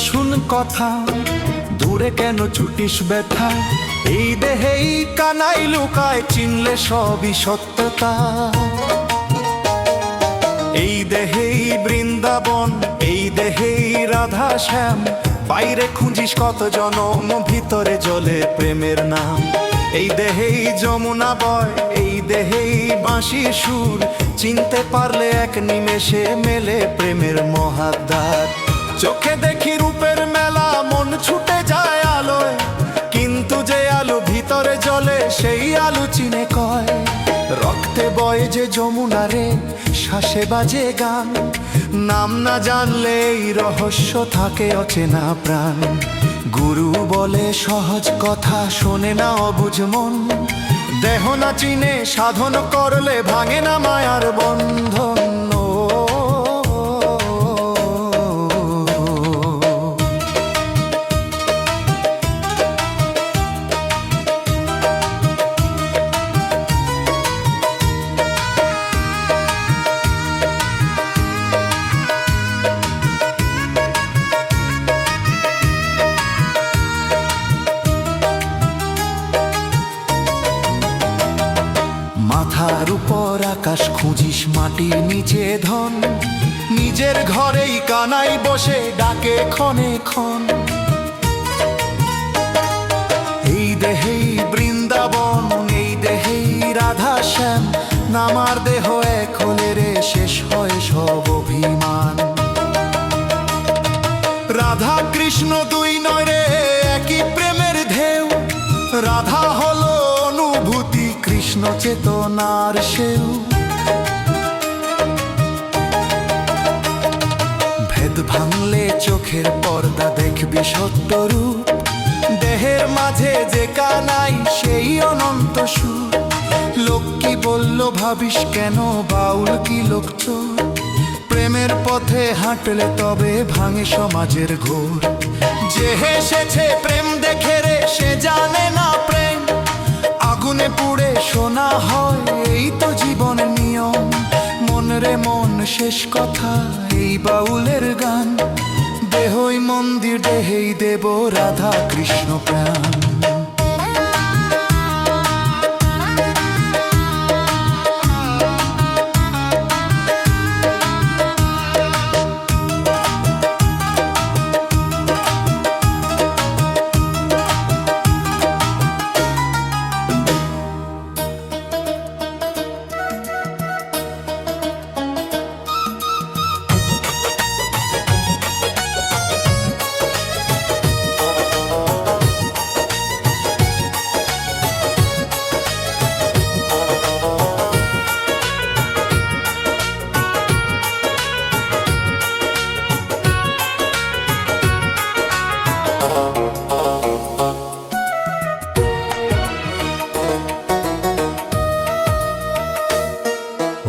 শুন কথা, দূরে কেন ছুটিস ব্যথা? এই দেহেই কানাই লুকায়, চিনলে সবই সত্যতা। এই দেহেই বৃন্দাবন, এই দেহেই রাধা শ্যাম। বাইরে খুঁজিস কত জনম, ভিতরে জলে প্রেমের নাম। এই দেহেই যমুনা বয়, এই দেহেই বাঁশির সুর। চিনতে পারলে এক নিমেষে মেলে প্রেমের মহাদ্বার। চোখে দেখি রূপের মেলা, মন ছুটে যায় আলোয়, কিন্তু যে আলো ভিতরে জ্বলে সেই আলো চিনে কয়। রক্তে বয় যে যমুনা রে, শ্বাসে বাজে গান। নাম না জানলে এই রহস্য থাকে অচেনা প্রাণ। গুরু বলে সহজ কথা, শোনে না অবুঝ মন। দেহ না চিনে সাধন করলে ভাঙে না মায়ার বন্ধন। মাথার উপর আকাশ খুঁজিস, মাটির নিচে ধন। নিজের ঘরেই কানাই বসে ডাকে ক্ষণে ক্ষণ। এই দেহেই বৃন্দাবন, এই দেহেই রাধা শ্যাম। নামার দেহ এক হলে রে, শেষ হয় সব অভিমান। রাধা কৃষ্ণ দুই নয় রে, একই প্রেমের ঢেউ। রাধা হলো অনুভূতি, কৃষ্ণ চেতনার সেউ। ভেদ ভাঙলে চোখের পর্দা, দেখবি সত্য রূপ। দেহের মাঝে যে কানাই, সেই অনন্ত সুর। লোক কি বলল ভাবিস কেন, বাউল কি লোকচোর? প্রেমের পথে হাঁটলে তবে ভাঙে সমাজের ঘোর। যে হেসেছে প্রেম দেখে রে, সে জানে না প্রেম। আগুনে পুড়ে সোনা হয়, এই তো জীবনের নিয়ম। মন রে মন, শেষ কথা এই বাউলের গান। দেহই মন্দির, দেহেই দেব রাধা কৃষ্ণ প্রাণ।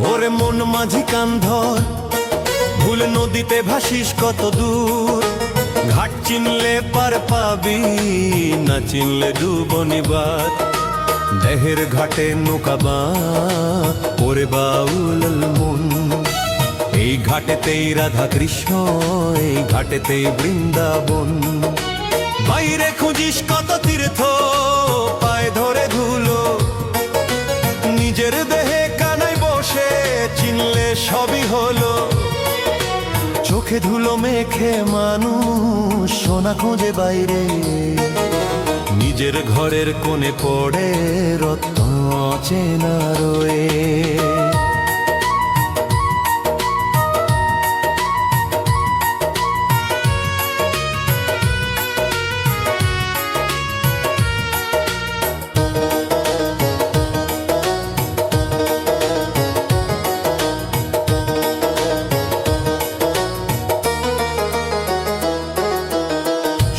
ওরে মন মাঝি কান ধর, ভুল নদীতে ভাসিস কত দূর। ঘাট চিনলে পার পাবি, না চিনলে ডুবনি বাদ। দেহের ঘাটে নৌকা বাঁক, ওরে বাউল মন। এই ঘাটেতেই রাধা কৃষ্ণ, এই ঘাটেতেই বৃন্দাবন। বাইরে খুঁজিস কত তীর্থ, পায়ে ধরে ধুলো। নিজের দেহে কানাই বসে, চিনলে সবই হলো। চোখে ধুলো মেখে মানুষ সোনা খোঁজে বাইরে। নিজের ঘরের কোণে পড়ে রত্ন চেনা রয়ে।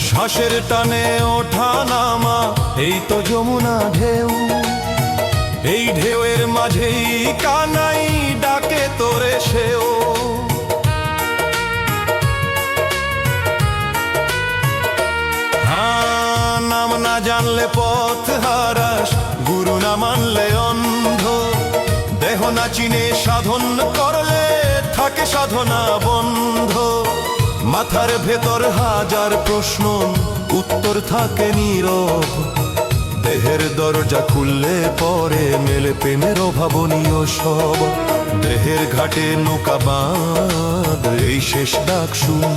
শ্বাসের টানে ওঠা নামা, এই তো যমুনা ঢেউ। এই ঢেউয়ের মাঝেই কানাই ডাকে তোরে সেও। নাম না জানলে পথ হারাস, গুরু না মানলে অন্ধ। দেহ না চিনে সাধন করলে থাকে সাধনা বন্ধ। মাথার ভেতর হাজার প্রশ্ন, উত্তর থাকে নীরব। দেহের দরজা খুললে পরে মেলে প্রেমের অভাবনীয় সব। দেহের ঘাটে নৌকা বাঁধ, এই শেষ ডাক শুন।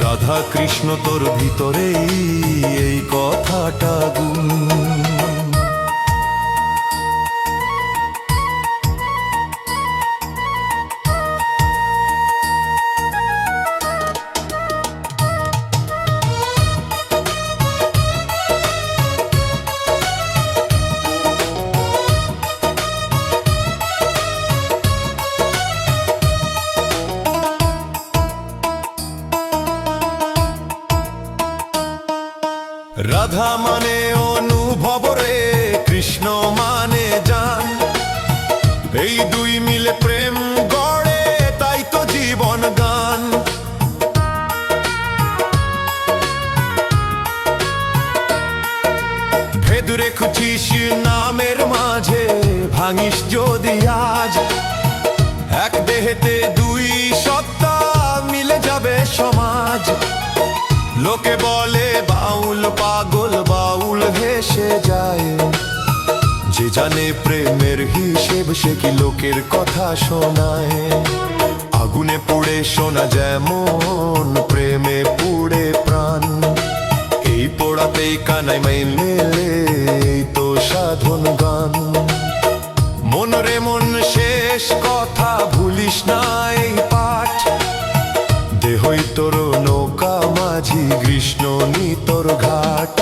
রাধা কৃষ্ণ তোর ভিতরেই এই কথাটা গুণ। রাধা মানে অনুভব রে, কৃষ্ণ মানে জান। এই দুই মিলে প্রেম গড়ে, তাই তো জীবন গান। ভেদ রেখেছিস নামের মাঝে, ভাঙিস যদি আজ। এক দেহেতে দুই সত্তা, মিলে যাবে সমাজ। লোকে বলে বাউল পাগল, বাউল হেসে যায়। যে জানে প্রেমের হিসেব, সে কি লোকের কথা শোনায়। আগুনে পুড়ে সোনা যেমন, প্রেমে পুড়ে প্রাণ। এই পোড়াতেই কানাই মেলে, এই তো সাধন গান। মন রে মন, শেষ কথা ভুলিস না এই পাঠ। দেহই তোর নৌকা মাঝি, কৃষ্ণ নি তোর ঘাট।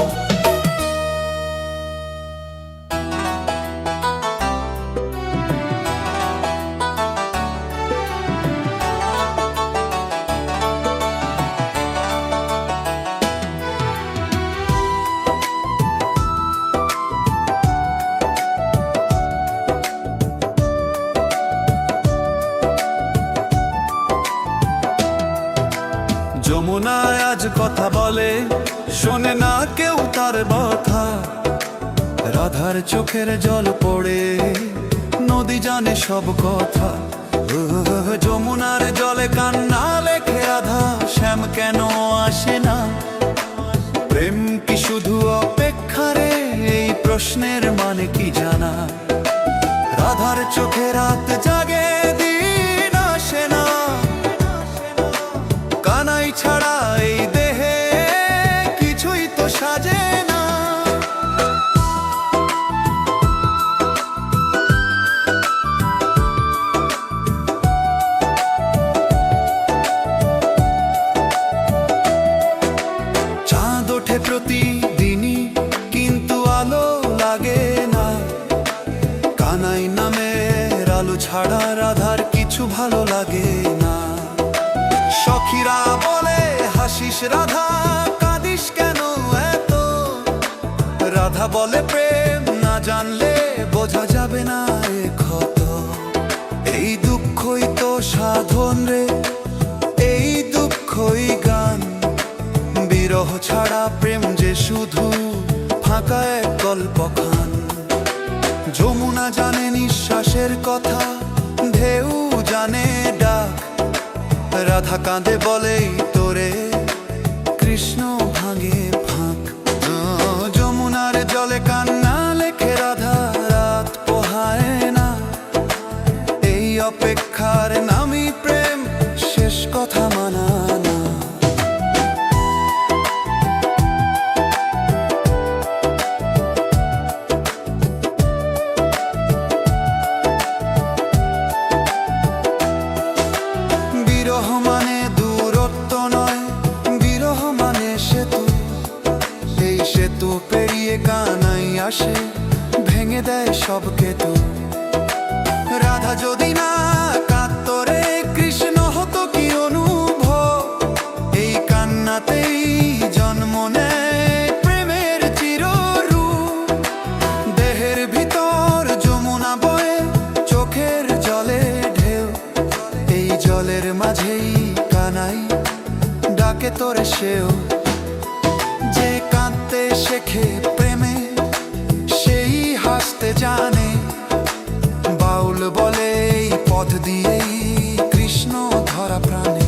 যমুনায় আজ কথা বলে, শোনে না কেউ তার কথা। রাধার চোখের জল পড়ে, নদী জানে সব কথা। যমুনার জলে কান্না লেখে রাধা, শ্যাম কেন আসে না? প্রেম কি শুধু অপেক্ষা রে, এই প্রশ্নের মানে কি জানা? রাধার চোখে রাত জাগে, দিন আসে না। কানাই ছাড়া এই দেহে কিছুই তো সাজে না। চাঁদ ওঠে প্রতিদিনই, কিন্তু আলো লাগে না। কানাই নামের আলো ছাড়া রাধার কিছু ভালো লাগে না। সখীরা বলে হাসিস রাধা, কাঁদিস কেন এত? রাধা বলে প্রেম না জানলে বোঝা যাবে না এ ক্ষত। এই দুঃখই তো সাধন রে, এই দুঃখই গান। বিরহ ছাড়া প্রেম যে শুধু ফাঁকা এক কল্পখান। যমুনা জানে নিঃশ্বাসের কথা, ঢেউ জানে ডাক। রাধা কাঁদে বলেই তোরে, কৃষ্ণ ভাঙে ফাঁক। যমুনার জলে কান্না লেখে রাধা, রাত পোহায় না। এই অপেক্ষার নামই প্রেম, শেষ কথা মানা না। বিরহ মানে দূরত্ব নয়, বিরহ মানে সেতু। এই সেতু পেরিয়ে কানাই আসে, ভেঙে দেয় সব কেতু। রাধা যদি না কাঁদত রে, কৃষ্ণ হতো কি অনুভব? এই কান্নাতেই জন্ম নেয় প্রেমের চিররূপ। দেহের ভিতর যমুনা বয়ে, চোখের জলে ঢেউ। এই জলের মাঝেই কানাই ডাকে তোরে সেও। যে কাঁদতে শেখে প্রেমে, সেই হাসতে জানে। বাউল বলে এই পথ দিয়েই কৃষ্ণ ধরা প্রাণে।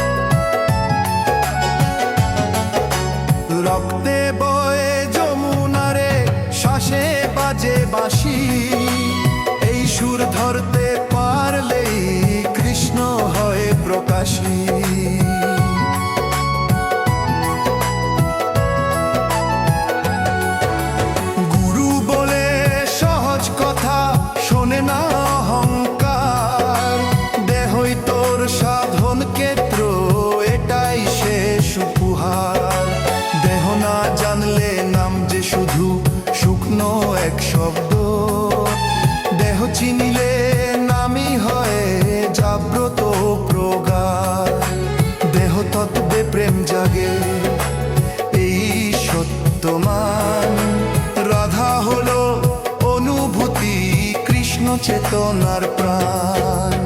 রক্তে বয়ে যমুনারে, শ্বাসে বাজে বাঁশি। এই সুর ধরতে পারলেই কৃষ্ণ হয় প্রকাশী। গুরু বলে সহজ কথা শোনে না অহংকার, দেহই তোর সাধন ক্ষেত্র, এটাই শেষ উপহার। দেহ না জানলে নাম যে শুধু শুকনো এক শব্দ, দেহ চিনিলে নামই হয় জাগ্রত প্রগাঢ়। দেহ তত্ত্বে প্রেম জাগে, এই সত্যমান। রাধা হলো অনুভূতি, কৃষ্ণ চেতনার প্রাণ।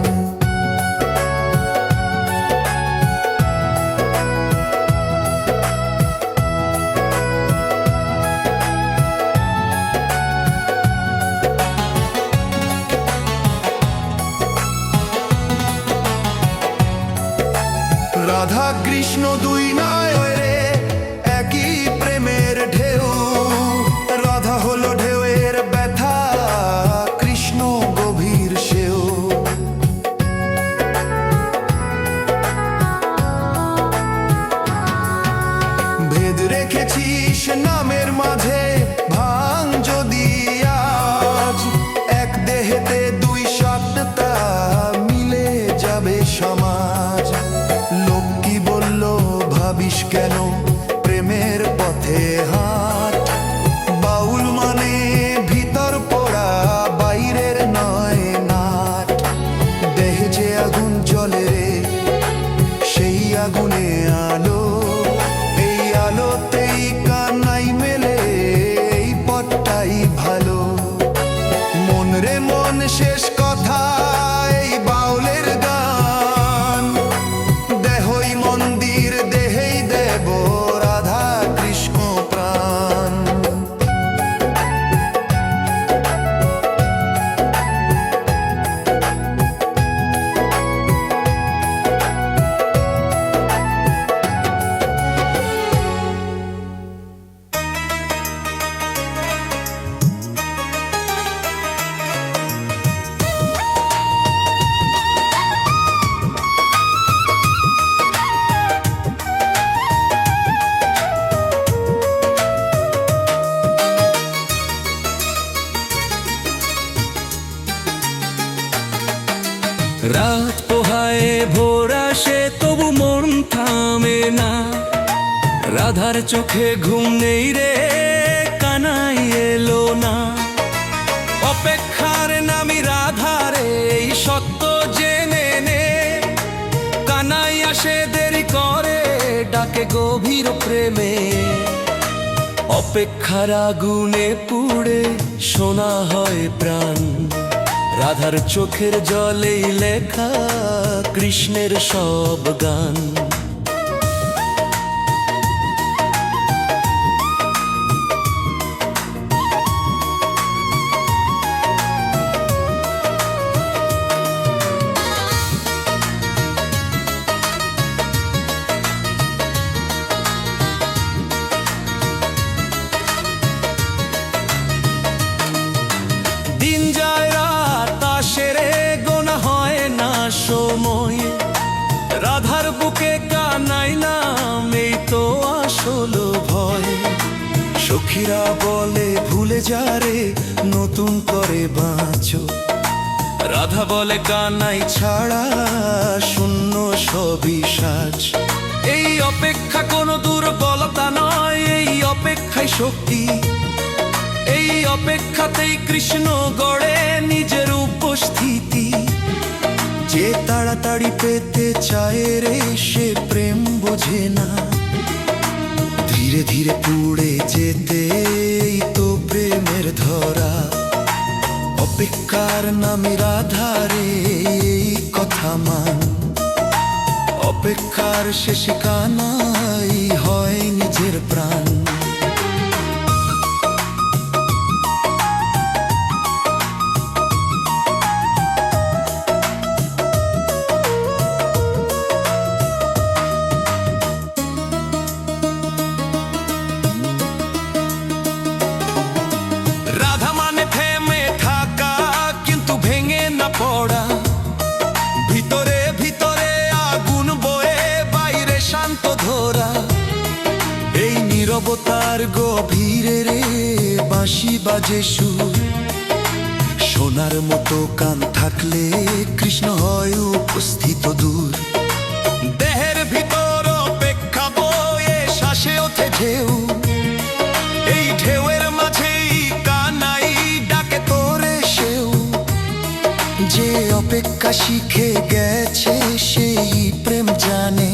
রাধা কৃষ্ণ দুই নয়রে একই প্রেমের ঢেউ। রাধা হলো ঢেউয়ের ব্যথা, কৃষ্ণ গভীর সেও। ভেদ রেখেছিস নামের মাঝে, ভাঙ যদি আজ। এক দেহেতে দুই সত্তা, মিলে যাবে সমাজ। লোক কি বলল ভাবিস কেন, প্রেমের পথে হাট। বাউল মানে ভিতর পোড়া, বাইরের নয় নাট। দেহে যে আগুন জ্বলে রে, সেই আগুনে আলো। এই আলোতেই কানাই মেলে, এই পথটাই ভালো। মন রে মন শেষ কথা এই বাউলের গান। দেহই মন্দির, দেহেই দেব, রাধা কৃষ্ণ প্রাণ। রাত পোহায় ভোর আসে, তবু মন থামে না। রাধার চোখে ঘুম নেই রে, কানাই এলো না। অপেক্ষার নামি রাধারে, এই সত্য জেনে নে। কানাই আসে দেরি করে, ডাকে গভীর প্রেমে। অপেক্ষার আগুনে পুড়ে শোনা হয় প্রাণ। রাধার চোখের জলেই লেখা কৃষ্ণের সব গান। দিন যায় রাত আসে রে, গোনা হয় না সময়। রাধার বুকে কানাই নাম, এই তো আসল ভয়। সখীরা বলে ভুলে যা রে, নতুন করে বাঁচো। রাধা বলে কানাই ছাড়া শূন্য সবই সাজ। এই অপেক্ষা কোনো দুর্বলতা নয়, এই অপেক্ষাই শক্তি। এই অপেক্ষাতেই কৃষ্ণ গড়ে নিজের উপস্থিতি। যে তাড়াতাড়ি পেতে চায় রে, সে প্রেম বোঝে না। ধীরে ধীরে পুড়ে যেতে এই তো প্রেমের ধরা। অপেক্ষার নামে রাধারে, এই কথা মান। অপেক্ষার শেষে কানাই হয় নিজের প্রাণ। রাধার গভীরে রে বাঁশি বাজে সুর, সোনার মতো কান থাকলে কৃষ্ণ হয় উপস্থিত দূর। দেহের ভিতর অপেক্ষা বয়ে শ্বাসে ওঠে ঢেউ, এই ঢেউয়ের মাঝেই কানাই ডাকে তোরে সেও। যে অপেক্ষা শিখে গেছে সেই প্রেম জানে,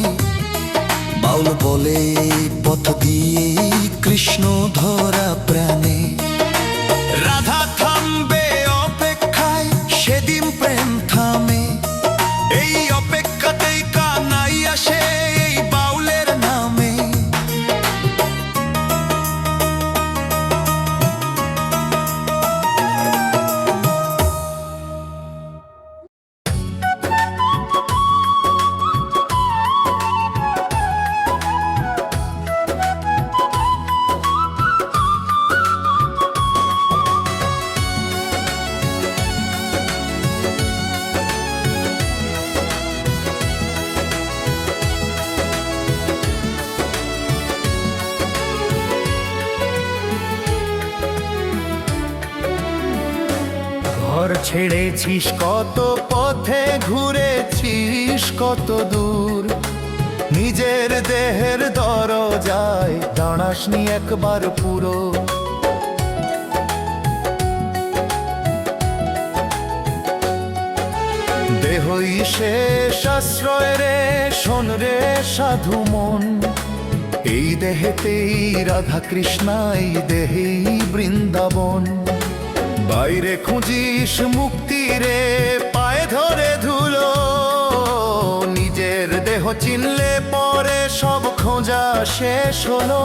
বাউল বলে এই পথ দিয়ে কৃষ্ণ ধরা প্রাণে। রাধা থামবে অপেক্ষায়, সেদিন প্রেম থামে, এই অপেক্ষাতেই কানাই আসে এই বাউলের নামে। ঘর ছেড়েছিস কত পথে ঘুরেছিস কত দূর, নিজের দেহের দরজায় দাঁড়াসনি একবার পুরো। দেহই শেষ আশ্রয় রে, শোন রে সাধু মন, এই দেহেতেই রাধা কৃষ্ণা, এই দেহেই বৃন্দাবন। বাইরে খুঁজিস মুক্তি রে, পায়ে ধরে ধুলো, নিজের দেহ চিনলে পরে সব খোঁজা শেষ হলো।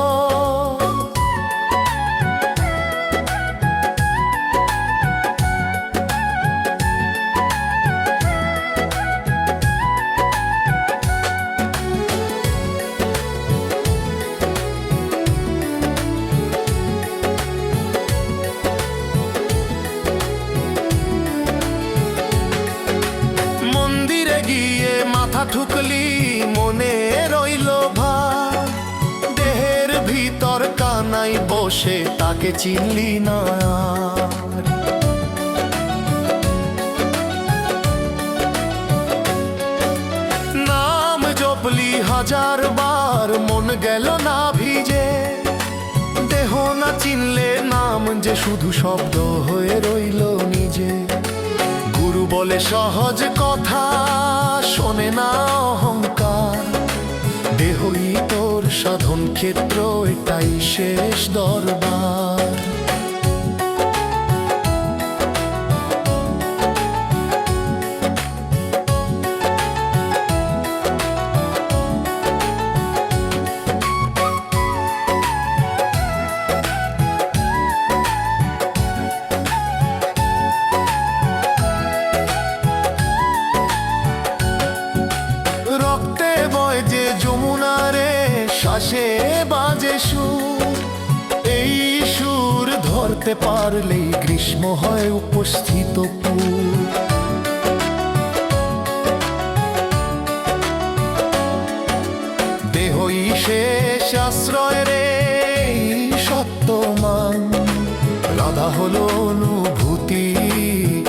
ঠুকলি মনে রইল ভার, দেহের ভিতর কানাই বসে তাকে চিনলি না আর। নাম জপলি হাজার বার মন গেল না ভিজে, দেহ না চিনলে নাম যে শুধু শব্দ হয়ে রইল নিজে। গুরু বলে সহজ কথা, শোনে না অহংকার, দেহই তোর সাধন ক্ষেত্র, এটাই শেষ দরবার। শ্বাসে বাজে সুর, এই সুর ধরতে পারলেই গ্রীষ্ম হয় উপস্থিত পুর। দেহই শেষ আশ্রয় রে সত্যমান, রাধা হলো অনুভূতি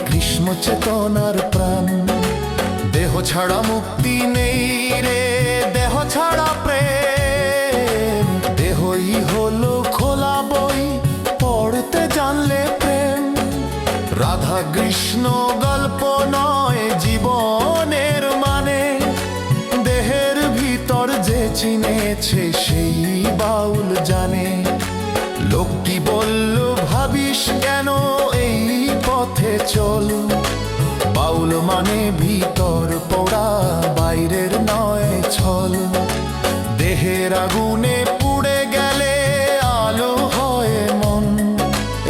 কৃষ্ণ চেতনার প্রাণ। দেহ ছাড়া মুক্তি নেই রে, দেহ ছাড়া প্রেম, দেহই হলো খোলা বই পড়তে জানলে প্রেম। রাধা কৃষ্ণ গল্প নয় জীবনের মানে, দেহের ভিতর যে চিনেছে সেই বাউল জানে। লোক কি বলল ভাবিস কেন, এই পথে চল, বাউল মানে ভিতর পোড়া বাইরের নয় ছল। দেহের আগুনে পুড়ে গেলে আলো হয় মন,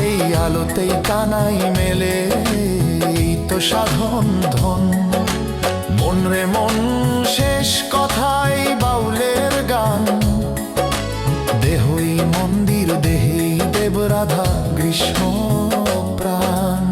এই আলোতেই কানাই মেলে, এই তো সাধন ধন। মন রে মন শেষ কথাই বাউলের গান, দেহই মন্দির দেহেই দেব রাধা কৃষ্ণ প্রাণ।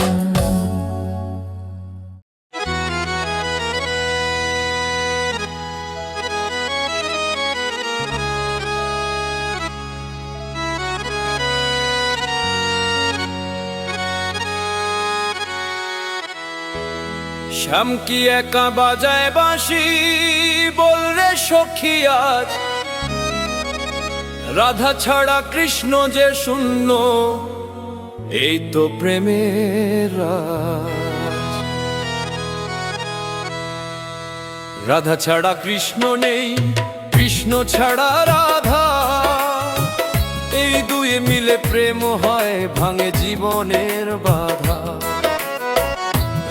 শ্যাম কি একা বাজায় বাঁশি, বল রে সখী আজ রাধা ছাড়া কৃষ্ণ যে শূন্য, এই তো প্রেমের রাজ। রাধা ছাড়া কৃষ্ণ নেই, কৃষ্ণ ছাড়া রাধা, এই দুয়ে মিলে প্রেম হয়, ভাঙে জীবনের বাধা।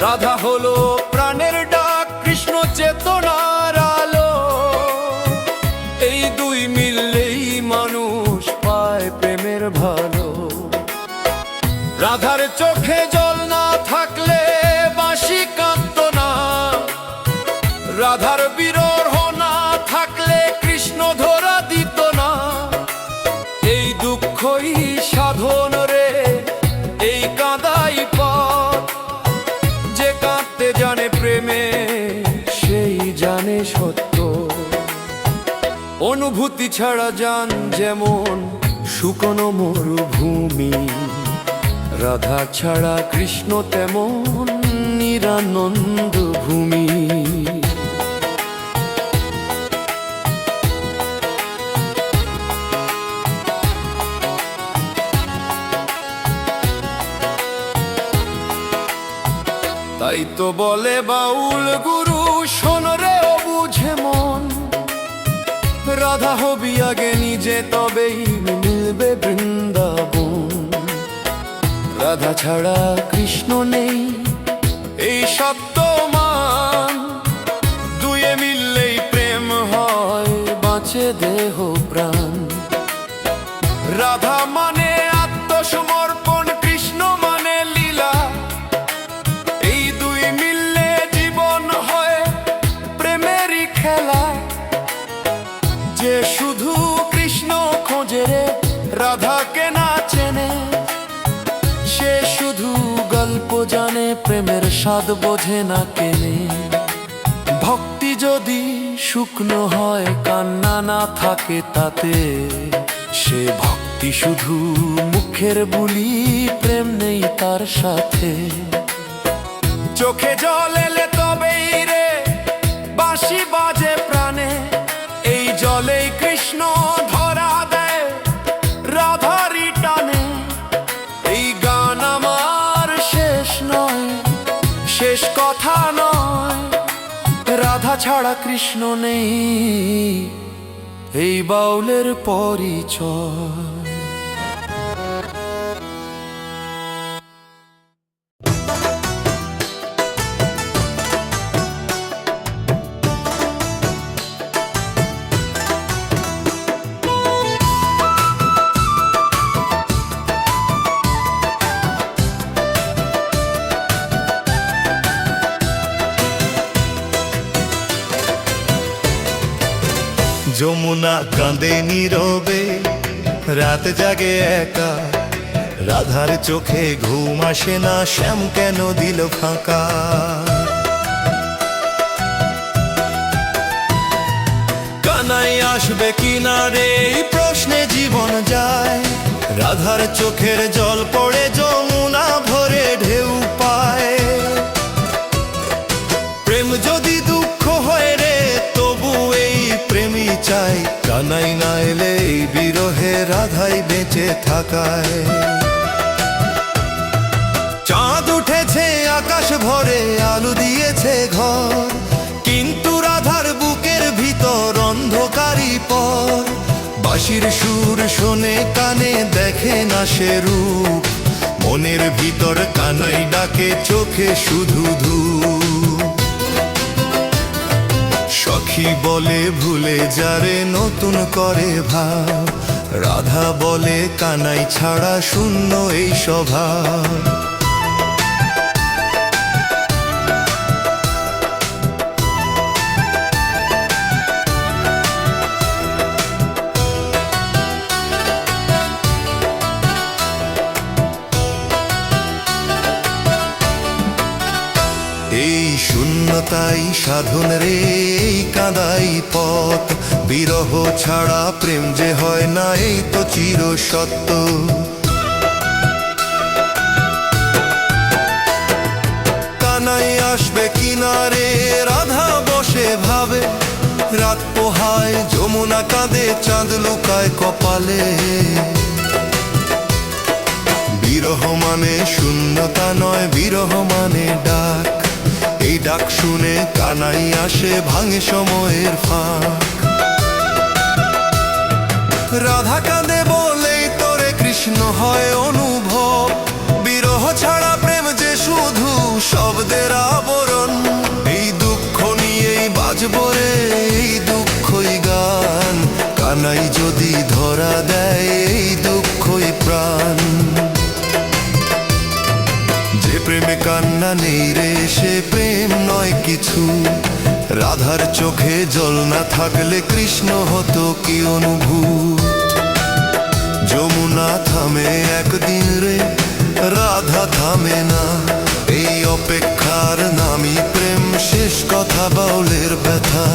রাধা হলো প্রাণের ডাক, কৃষ্ণ চেতনার আলো, এই দুই মিললেই মানুষ পায় প্রেমের ভালো। রাধার চোখে জল না থাকলে বাঁশি কাঁদত না, রাধার বিরহ না থাকলে কৃষ্ণ ধরা দিত না। এই দুঃখই সাধন রে, এই কাঁদাই পথ, যে কাঁদতে জানে প্রেমে সেই জানে সত্য। অনুভূতি ছাড়া জান যেমন শুকনো মরুভূমি, রাধা ছাড়া কৃষ্ণ তেমন নিরানন্দ ভূমি। তাই তো বলে বাউল গুরু, শোন রে ও বুঝে মন, রাধা হবি আগে নিজে তবেই মিলবে বৃন্দাবন। রাধা ছাড়া কৃষ্ণ নেই, এই সত্য মান, দুয়ে মিললেই প্রেম হয়, বাঁচে দেহ প্রাণ। রাধা মানে আত্মসমর্পণ, কৃষ্ণ মানে লীলা, এই দুই মিললে জীবন হয় প্রেমেরই খেলা। যে শুধু কৃষ্ণ খোঁজে রে, রাধাকে না চেনে, সে শুধু গল্প জানে, প্রেমের স্বাদ বোঝে না কেনে। ভক্তি যদি শুকনো হয়, কান্না না থাকে তাতে, সে ভক্তি শুধু মুখের বুলি, প্রেম নেই তার সাথে। চোখে জল এলে তবেই রে বাঁশি বাজে প্রাণে, এই জলেই কৃষ্ণ ধরা দেয় রাধারি টানে। এই গান আমার শেষ নয়, শেষ কথা নয়, রাধা ছাড়া কৃষ্ণ নেই, এই বাউলের পরিচয়। যমুনা কাঁদে নীরবে, রাত জাগে একা, রাধার চোখে ঘুম আসে না, শ্যাম কেন দিল ফাঁকা। কানাই আসবে কিনারে, এই প্রশ্নে জীবন যায়, রাধার চোখের জল পড়ে যমুনা ভরে ঢেউ পায়। প্রেম যদি দুঃখ হয় রে, তবু এই প্রেমই চাই, কানাই না এলে এই বিরহে রাধাই বেঁচে থাকায়। চাঁদ উঠেছে আকাশ ভরে, আলো দিয়েছে ঘর, কিন্তু রাধার বুকের ভিতর অন্ধকারই পর। বাঁশির সুর শোনে কানে, দেখে না সে রূপ, মনের ভিতর কানাই ডাকে, চোখে শুধু ধূপ। সখী বলে ভুলে যারে, নতুন করে ভাব, রাধা বলে কানাই ছাড়া শূন্য এই স্বভাব। এই শূন্যতাই সাধন রে, এই কাঁদাই পথ, বিরহ ছাড়া প্রেম যে হয় না, এই তো চির সত্য। কানাই আসবে কিনারে রাধা বসে ভাবে রাত পোহায় যমুনা কাঁদে চাঁদ লুকায় কপালে বিরহ মানে শূন্যতা নয় বিরহ মানে ডাক এই ডাক শুনে কানাই আসে ভাঙে সময়ের ফাঁক রাধা কাঁদে বলেই তোরে কৃষ্ণ হয় অনুভব বিরহ ছাড়া প্রেম যে শুধু শব্দের আবরণ এই দুঃখ নিয়েই বাজবো রে এই দুঃখই গান কানাই যদি ধরা দেয় এই দুঃখই প্রাণ যে প্রেমে কান্না নেই রে সে প্রেম নয় কিছু রাধার চোখে জল না থাকলে কৃষ্ণ হতো কি অনুভূত যমুনা থামে একদিন রে রাধা থামে না এই অপেক্ষার নামই প্রেম শেষ কথা বাউলের ব্যথা